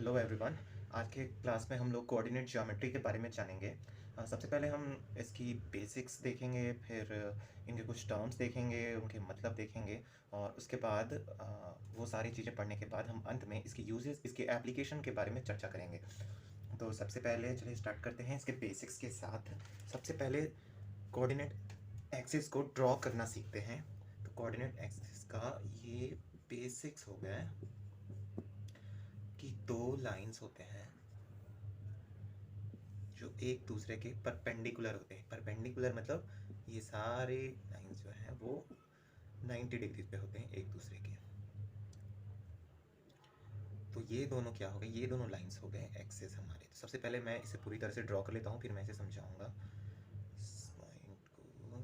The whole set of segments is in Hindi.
Hello everyone. आज के क्लास में हम लोग कोऑर्डिनेट ज्योमेट्री के बारे में जानेंगे। सबसे पहले हम इसकी बेसिक्स देखेंगे, फिर इनके कुछ टर्म्स देखेंगे, उनके मतलब देखेंगे, और उसके बाद वो सारी चीज़ें पढ़ने के बाद हम अंत में इसकी यूजेस, इसके एप्लीकेशन के बारे में चर्चा करेंगे। तो सबसे पहले चलिए स्टार्ट करते हैं इसके बेसिक्स के साथ। सबसे पहले कोऑर्डिनेट एक्सिस को ड्रॉ करना सीखते हैं। तो कोऑर्डिनेट एक्सिस का ये बेसिक्स हो गया है कि दो लाइंस होते हैं जो एक दूसरे के परपेंडिकुलर होते हैं। परपेंडिकुलर मतलब ये सारे लाइंस जो हैं वो 90 डिग्री पे होते हैं एक दूसरे के। तो ये दोनों क्या हो गए, ये दोनों लाइंस हो गए एक्सिस हमारे। तो सबसे पहले मैं इसे पूरी तरह से ड्रॉ कर लेता हूँ, फिर मैं इसे समझाऊंगा। पॉइंट को 0 0।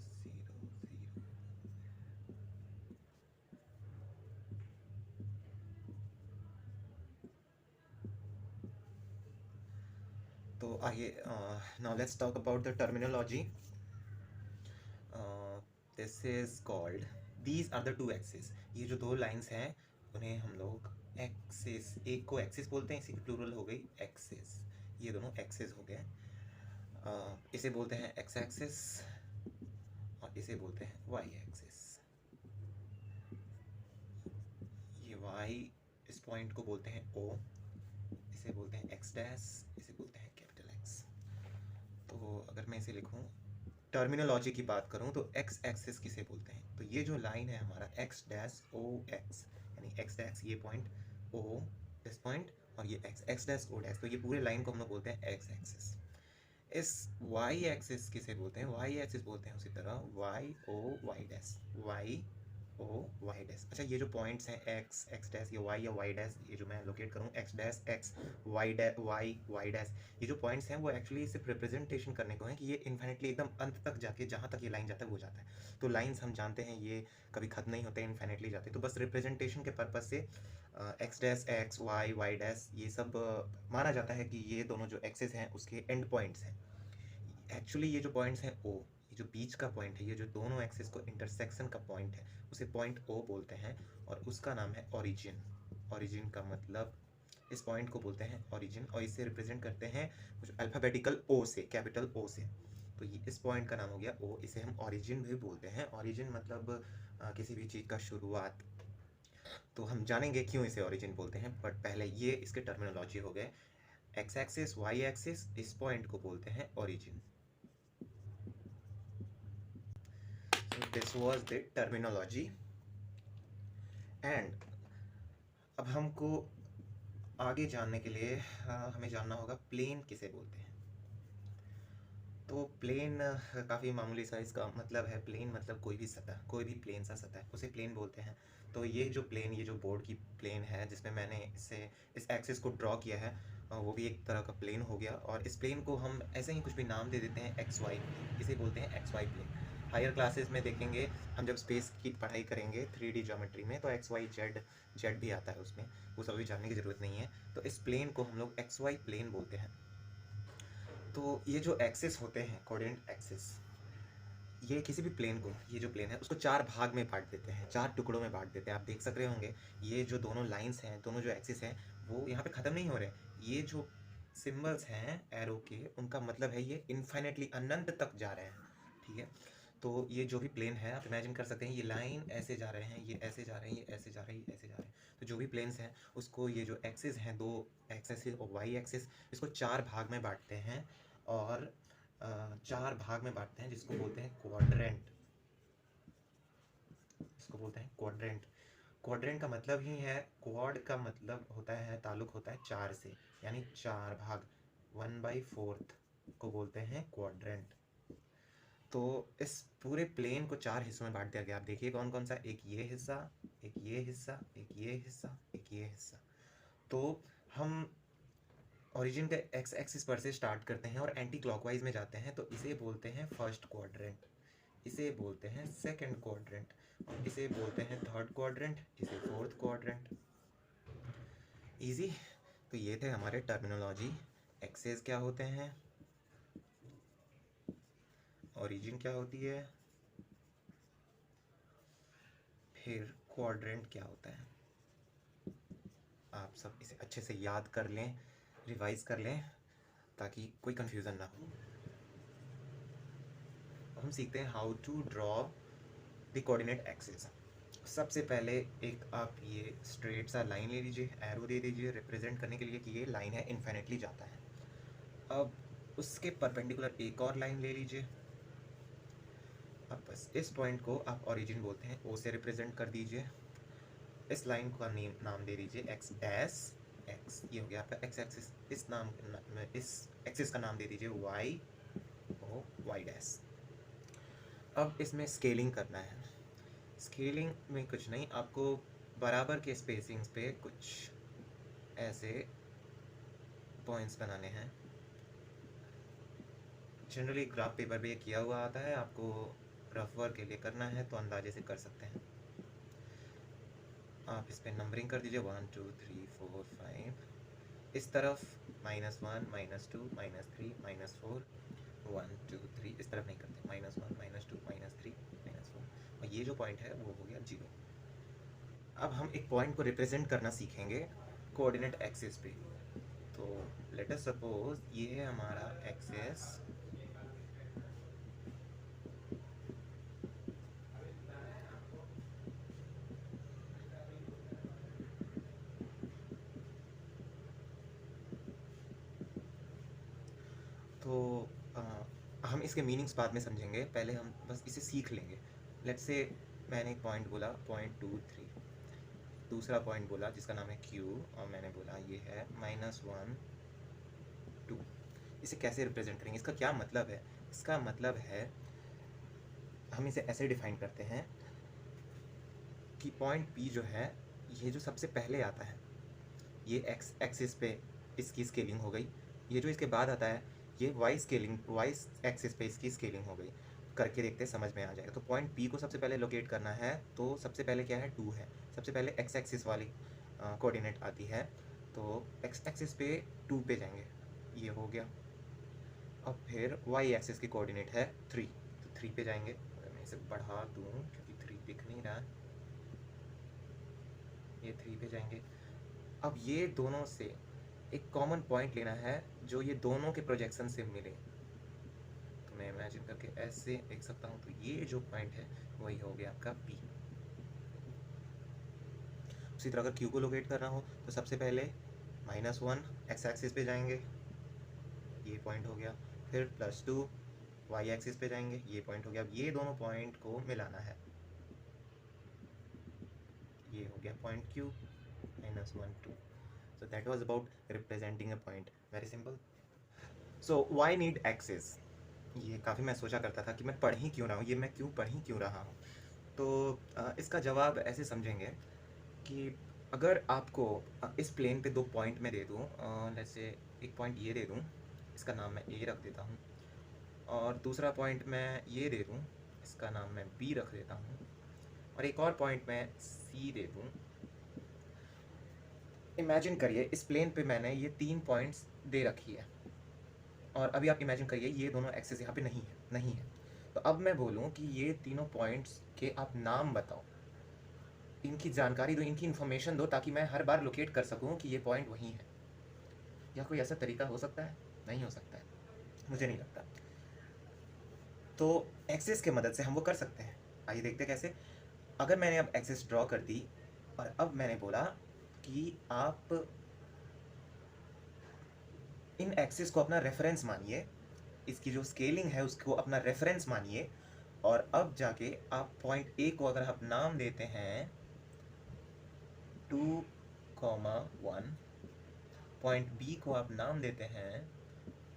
तो आइए, now let's talk about the terminology. This is called, these are the two axis. ये जो दो लाइंस हैं उन्हें हम लोग एक्सिस, एक को एक्सिस बोलते हैं, इसी की प्लूरल हो गई एक्सिस। ये दोनों एक्सिस हो गए। इसे बोलते हैं एक्स एक्सिस और इसे बोलते हैं वाई एक्सिस। ये वाई, इस पॉइंट को बोलते हैं ओ, इसे बोलते हैं एक्स डैश, इसे बोलते हैं कैपिटल एक्स। तो अगर मैं इसे लिखूं, टर्मिनोलॉजी की बात करूं तो एक्स एक्सिस किसे बोलते हैं, तो ये जो लाइन है हमारा एक्स डैश ओ एक्स, यानी एक्स डैश ये पॉइंट, ओ इस पॉइंट, और ये x, x dash o dash, तो ये पूरे लाइन को हम लोग बोलते हैं एक्स एक्सिस। इस वाई एक्सिस किसे बोलते हैं, वाई एक्सिस बोलते हैं उसी तरह y o y dash, y o y dash. अच्छा, ये जो पॉइंट्स हैं एक्स एक्स डैश, ये वाई या वाई डैश, ये जो मैं लोकेट करूँ x dash x y dash y y dash, ये जो पॉइंट्स हैं वो एक्चुअली सिर्फ रिप्रेजेंटेशन करने को है कि ये इन्फिनिटली एकदम अंत तक जाके जहाँ तक ये लाइन जाता है वो जाता है। तो लाइंस हम जानते हैं ये कभी खत्म नहीं होते, इन्फिनिटली जाते, तो बस रिप्रेजेंटेशन के पर्पज से x dash x y y dash ये सब माना जाता है कि ये दोनों जो एक्सेस हैं उसके एंड पॉइंट्स हैं। एक्चुअली ये जो पॉइंट्स हैं ओ, ये जो बीच का पॉइंट है, ये जो दोनों एक्सिस को इंटरसेक्शन का पॉइंट है, उसे पॉइंट ओ बोलते हैं, और उसका नाम है ओरिजिन। ओरिजिन का मतलब, इस पॉइंट को बोलते हैं ओरिजिन, और इसे रिप्रेजेंट करते हैं कुछ अल्फ़ाबेटिकल ओ से, कैपिटल ओ से। तो ये इस पॉइंट का नाम हो गया ओ, इसे हम ओरिजिन भी बोलते हैं। ओरिजिन मतलब किसी भी चीज़ का शुरुआत। तो हम जानेंगे क्यों इसे ओरिजिन बोलते हैं, बट पहले ये इसके टर्मिनोलॉजी हो गए। एक्स एक्सिस वाई एक्सिस, इस पॉइंट को बोलते हैं origin. This was the terminology. And अब हमको आगे जानने के लिए हमें जानना होगा प्लेन किसे बोलते हैं। तो प्लेन काफ़ी मामूली सा इसका मतलब है। प्लेन मतलब कोई भी सतह, कोई भी प्लेन सा सतह, उसे प्लेन बोलते हैं। तो ये जो प्लेन, ये जो बोर्ड की प्लेन है जिसमें मैंने इसे, इस एक्सिस को ड्रॉ किया है, वो भी एक तरह का प्लेन हो गया। और इस प्लेन को हम ऐसे ही कुछ भी नाम दे देते हैं, एक्स वाई प्लेन, इसे बोलते हैं x y plane. Higher classes में देखेंगे हम, जब स्पेस की पढ़ाई करेंगे 3D ज्योमेट्री में, तो एक्स वाई जेड, जेड भी आता है उसमें, वो सब भी जानने की ज़रूरत नहीं है। तो इस प्लेन को हम लोग एक्स वाई प्लेन बोलते हैं। तो ये जो एक्सिस होते हैं, कोऑर्डिनेट एक्सिस, ये किसी भी प्लेन को, ये जो प्लेन है उसको चार भाग में बांट देते हैं, चार टुकड़ों में बांट देते हैं। आप देख सक रहे होंगे ये जो दोनों लाइंस हैं, दोनों जो एक्सिस हैं, वो यहाँ पे ख़त्म नहीं हो रहे। ये जो सिंबल्स हैं एरो के, उनका मतलब है ये इन्फिनिटली अनंत तक जा रहे हैं। ठीक है, तो ये जो भी प्लेन है, आप इमेजिन कर सकते हैं ये लाइन ऐसे जा रहे हैं, ये ऐसे जा रहे हैं, ये ऐसे जा रहे हैं, ये ऐसे जा रहे हैं। तो जो भी प्लेन्स हैं उसको, ये जो एक्सिस हैं, दो एक्सिस और वाई एक्सिस, इसको चार भाग में बांटते हैं, और चार भाग में बांटते हैं, जिसको बोलते हैं क्वाड्रेंट। इसको बोलते हैं क्वाड्रेंट। क्वाड्रेंट का मतलब ही है, क्वाड का मतलब होता है, ताल्लुक होता है चार से, यानी चार भाग, 1/4 को बोलते हैं क्वाड्रेंट। तो इस पूरे प्लेन को चार हिस्सों में बांट दिया गया। आप देखिए कौन कौन सा, एक ये हिस्सा, एक ये हिस्सा, एक ये हिस्सा, एक ये हिस्सा। तो हम ओरिजिन के एक्स एक्सिस पर से स्टार्ट करते हैं और एंटी क्लॉकवाइज में जाते हैं, तो इसे बोलते हैं फर्स्ट क्वाड्रेंट, इसे बोलते हैं सेकंड क्वाड्रेंट, और इसे बोलते हैं थर्ड क्वाड्रेंट, इसे फोर्थ क्वाड्रेंट। इजी। तो ये थे हमारे टर्मिनोलॉजी। एक्सेस क्या होते हैं, ओरिजिन क्या होती है, फिर क्वाड्रेंट क्या होता है। आप सब इसे अच्छे से याद कर लें, रिवाइज कर लें, ताकि कोई कन्फ्यूज़न ना हो। हम सीखते हैं how to draw the coordinate axis. सबसे पहले एक आप ये स्ट्रेट सा लाइन ले लीजिए, एरो दे दीजिए रिप्रेजेंट करने के लिए कि ये लाइन है, इन्फिनिटली जाता है। अब उसके परपेंडिकुलर एक और लाइन ले लीजिए। अब बस इस पॉइंट को आप ओरिजिन बोलते हैं, ओ से रिप्रेजेंट कर दीजिए। इस लाइन का नाम दे दीजिए एक्स डैश एक्स, ये हो गया आपका एक्स एक्सिस। इस एक्सिस का नाम दे दीजिए वाई, ओ वाई डैश। अब इसमें स्केलिंग करना है। स्केलिंग में कुछ नहीं, आपको बराबर के स्पेसिंग्स पे कुछ ऐसे पॉइंट्स बनाने हैं। जनरली ग्राफ पेपर पे ये किया हुआ आता है, आपको रफ वर्क के लिए करना है तो अंदाजे से कर सकते हैं। आप इस पर नंबरिंग कर दीजिए 1 2 3 4 5। इस तरफ -1 -2 -3 -4 1 2 3। इस तरफ नहीं करते, -1 -2 -3 -4। और ये जो पॉइंट है वो हो गया 0। अब हम एक पॉइंट को रिप्रेजेंट करना सीखेंगे कोऑर्डिनेट एक्सिस पे। तो लेट अस सपोज ये है हमारा एक्सिस, तो हम इसके मीनिंग्स बाद में समझेंगे, पहले हम बस इसे सीख लेंगे। लेट्स से मैंने एक पॉइंट बोला 0.23, दूसरा पॉइंट बोला जिसका नाम है Q, और मैंने बोला ये है -1 2। इसे कैसे रिप्रेजेंट करेंगे, इसका क्या मतलब है? इसका मतलब है हम इसे ऐसे डिफाइन करते हैं कि पॉइंट P जो है, ये जो सबसे पहले आता है, ये एक्स एक्सिस पे इसकी स्केलिंग हो गई। ये जो इसके बाद आता है, ये वाई एक्सिस पे इसकी स्केलिंग हो गई। करके देखते हैं, समझ में आ जाएगा। तो पॉइंट P को सबसे पहले लोकेट करना है, तो सबसे पहले क्या है 2 है। सबसे पहले एक्स एक्सिस वाली कोऑर्डिनेट आती है, तो एक्स एक्सिस पे 2 पे जाएंगे, ये हो गया। अब फिर वाई एक्सिस की कोऑर्डिनेट है 3, तो 3 पे जाएंगे। अगर मैं इसे बढ़ा दूँ क्योंकि 3 दिख नहीं रहा, ये 3 पे जाएंगे। अब ये दोनों से एक कॉमन पॉइंट लेना है जो ये दोनों के प्रोजेक्शन से मिले। तो मैं इमेजिन करके ऐसे देख सकता हूँ, तो ये जो पॉइंट है वही हो गया आपका P। उसी तरह अगर Q को लोकेट करना हो तो सबसे पहले -1 एक्स एक्सिस पे जाएंगे, ये पॉइंट हो गया। फिर +2 वाई एक्सिस पे जाएंगे, ये पॉइंट हो गया। अब ये दोनों पॉइंट को मिलाना है, ये हो गया point Q, -1 2। So that was about representing a point. Very simple. So why need axis? ये काफ़ी मैं सोचा करता था कि मैं पढ़ ही क्यों रहा हूँ, ये मैं क्यों पढ़ ही क्यों रहा हूँ। तो इसका जवाब ऐसे समझेंगे कि अगर आपको इस प्लेन पे 2 पॉइंट मैं दे दूँ, जैसे एक पॉइंट ये दे दूँ, इसका नाम मैं A रख देता हूँ, और दूसरा पॉइंट मैं ये दे दूँ, इसका नाम मैं B रख देता हूँ, और एक और पॉइंट मैं C दे दूँ। इमेजिन करिए इस प्लेन पे मैंने ये 3 पॉइंट्स दे रखी है, और अभी आप इमेजिन करिए ये दोनों एक्सेस यहाँ पे नहीं है। तो अब मैं बोलूँ कि ये तीनों पॉइंट्स के आप नाम बताओ, इनकी जानकारी दो, इनकी इन्फॉर्मेशन दो, ताकि मैं हर बार लोकेट कर सकूँ कि ये पॉइंट वहीं है। या कोई ऐसा तरीका हो सकता है? नहीं हो सकता है, मुझे नहीं लगता। तो एक्सेस के मदद से हम वो कर सकते हैं। आइए देखते हैं कैसे। अगर मैंने अब एक्सेस ड्रॉ कर दी, और अब मैंने बोला कि आप इन एक्सिस को अपना रेफरेंस मानिए, इसकी जो स्केलिंग है उसको अपना रेफरेंस मानिए, और अब जाके आप पॉइंट ए को अगर आप नाम देते हैं 2,1, पॉइंट बी को आप नाम देते हैं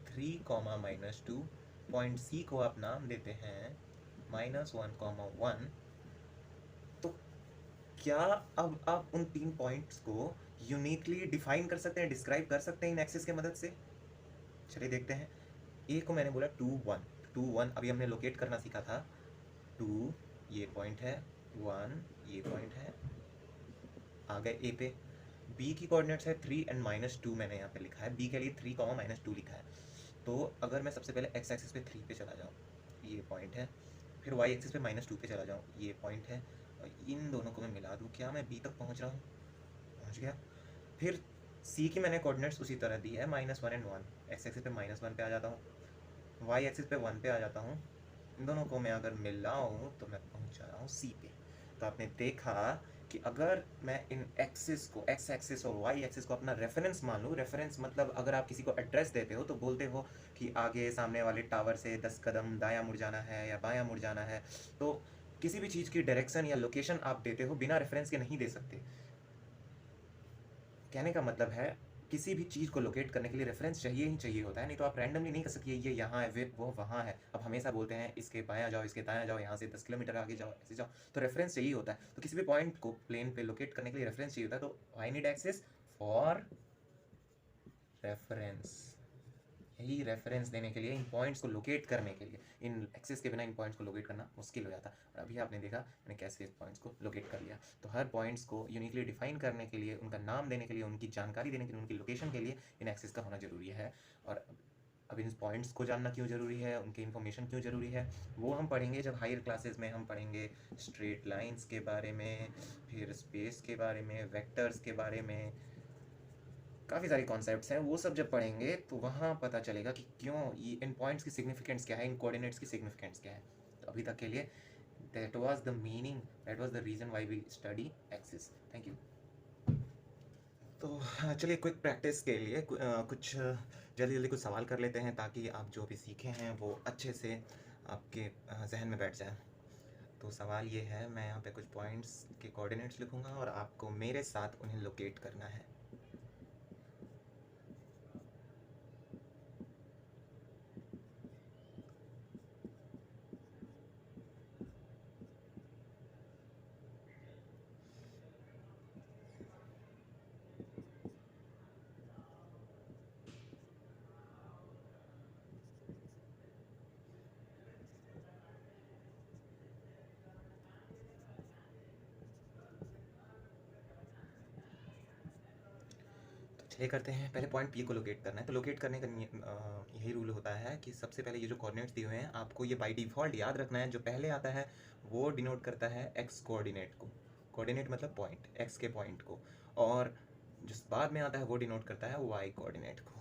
3,-2, पॉइंट सी को आप नाम देते हैं -1,1, तो क्या अब आप उन 3 पॉइंट्स को यूनिकली डिफाइन कर सकते हैं, डिस्क्राइब कर सकते हैं इन एक्सिस के मदद से? चलिए देखते हैं। ए को मैंने बोला 2,1, अभी हमने लोकेट करना सीखा था। 2 ये पॉइंट है, 1 ये पॉइंट है, आ गए ए पे। बी की कोऑर्डिनेट्स है 3 एंड -2, मैंने यहाँ पे लिखा है, बी के लिए 3, -2 लिखा है। तो अगर मैं सबसे पहले एक्स एक्सिस पे 3 पे चला जाऊँ, ये पॉइंट है, फिर वाई एक्सिस पे -2 पे चला जाऊँ, ये पॉइंट है, और इन दोनों को मैं मिला दूँ, क्या मैं बी तक पहुँच रहा हूँ? पहुँच गया। फिर सी की मैंने कोऑर्डिनेट्स उसी तरह दी है, -1 एंड 1। एक्स एक्सिस पे -1 पे आ जाता हूँ, वाई एक्सिस पे 1 पे आ जाता हूँ। इन दोनों को मैं अगर मिलाऊँ तो मैं पहुँच जा रहा हूँ सी पे। तो आपने देखा कि अगर मैं इन एक्सिस को, एक्स एक्सिस और वाई एक्सिस को अपना रेफरेंस मान लूँ, रेफरेंस मतलब अगर आप किसी को एड्रेस देते हो तो बोलते हो कि आगे सामने वाले टावर से 10 कदम दायां मुड़ जाना है या बायां मुड़ जाना है। तो किसी भी चीज़ की डायरेक्शन या लोकेशन आप देते हो बिना रेफरेंस के नहीं दे सकते। कहने का मतलब है किसी भी चीज़ को लोकेट करने के लिए रेफरेंस चाहिए ही चाहिए होता है, नहीं तो आप रैंडमली नहीं कर सकते ये यहाँ है वो वहाँ है। अब हमेशा बोलते हैं इसके बायां जाओ, इसके दायां जाओ, यहाँ से 10 किलोमीटर आगे जाओ, ऐसे जाओ, तो रेफरेंस चाहिए होता है। तो किसी भी पॉइंट को प्लेन पे लोकेट करने के लिए रेफरेंस चाहिए होता है। तो I need axes for reference, यही रेफरेंस देने के लिए, इन पॉइंट्स को लोकेट करने के लिए। इन एक्सेस के बिना इन पॉइंट्स को लोकेट करना मुश्किल हो जाता। और अभी आपने देखा मैंने कैसे इस पॉइंट्स को लोकेट कर लिया। तो हर पॉइंट्स को यूनिकली डिफाइन करने के लिए, उनका नाम देने के लिए, उनकी जानकारी देने के लिए, उनकी लोकेशन के लिए इन एक्सेस का होना ज़रूरी है। और अब इन पॉइंट्स को जानना क्यों ज़रूरी है, उनकी इन्फॉर्मेशन क्यों ज़रूरी है, वो हम पढ़ेंगे जब हायर क्लासेस में हम पढ़ेंगे स्ट्रेट लाइंस के बारे में, फिर स्पेस के बारे में, वेक्टर्स के बारे में। काफ़ी सारे कॉन्सेप्ट्स हैं, वो सब जब पढ़ेंगे तो वहाँ पता चलेगा कि क्यों ये इन पॉइंट्स की सिग्निफिकेंस क्या है, इन कोऑर्डिनेट्स की सिग्निफिकेंस क्या है। तो अभी तक के लिए that was the meaning, that was the reason why we study axis. Thank you. तो चलिए क्विक प्रैक्टिस के लिए कुछ जल्दी जल्दी कुछ सवाल कर लेते हैं ताकि आप जो भी सीखे हैं वो अच्छे से आपके जहन में बैठ जाए। तो सवाल ये है, मैं यहाँ पे कुछ पॉइंट्स के कोऑर्डिनेट्स लिखूँगा और आपको मेरे साथ उन्हें लोकेट करना है। चलिए करते हैं। पहले पॉइंट पी को लोकेट करना है। तो लोकेट करने का यही रूल होता है कि सबसे पहले ये जो कोऑर्डिनेट्स दिए हुए हैं आपको ये बाय डिफ़ॉल्ट याद रखना है। जो पहले आता है वो डिनोट करता है एक्स कोऑर्डिनेट को, कोऑर्डिनेट मतलब पॉइंट, एक्स के पॉइंट को, और जिस बाद में आता है वो डिनोट करता है वाई कोऑर्डिनेट को।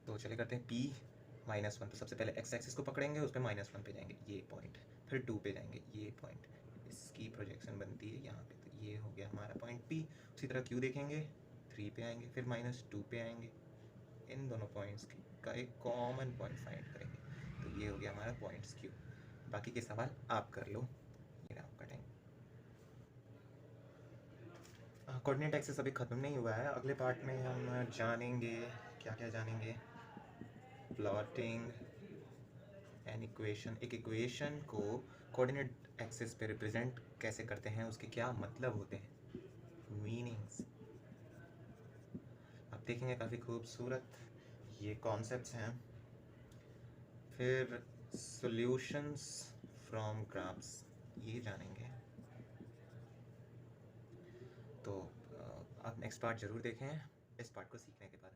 तो चलिए करते हैं पी -1। तो सबसे पहले एक्स एक्सिस को पकड़ेंगे, उस पर -1 पे जाएंगे ये पॉइंट, फिर 2 पे जाएंगे ये पॉइंट, इसकी प्रोजेक्शन बनती है यहाँ पे। तो ये हो गया हमारा पॉइंट पी। उसी तरह क्यू देखेंगे, 3 पे आएंगे, फिर -2 पे आएंगे। इन दोनों पॉइंट्स का एक कॉमन पॉइंट फाइंड करेंगे। तो ये हो गया हमारा पॉइंट्स क्यू। बाकी के सवाल आप कर लो, ये आपका टाइम। कोऑर्डिनेट एक्सेस अभी ख़त्म नहीं हुआ है, अगले पार्ट में हम जानेंगे क्या क्या जानेंगे। प्लॉटिंग एन इक्वेशन, एक इक्वेशन को कोऑर्डिनेट एक्सेस पे रिप्रेजेंट कैसे करते हैं, उसके क्या मतलब होते हैं, मीनिंग्स आप देखेंगे। काफ़ी खूबसूरत ये कॉन्सेप्ट्स हैं। फिर सॉल्यूशंस फ्रॉम ग्राफ्स ये जानेंगे। तो आप नेक्स्ट पार्ट ज़रूर देखें इस पार्ट को सीखने के बाद।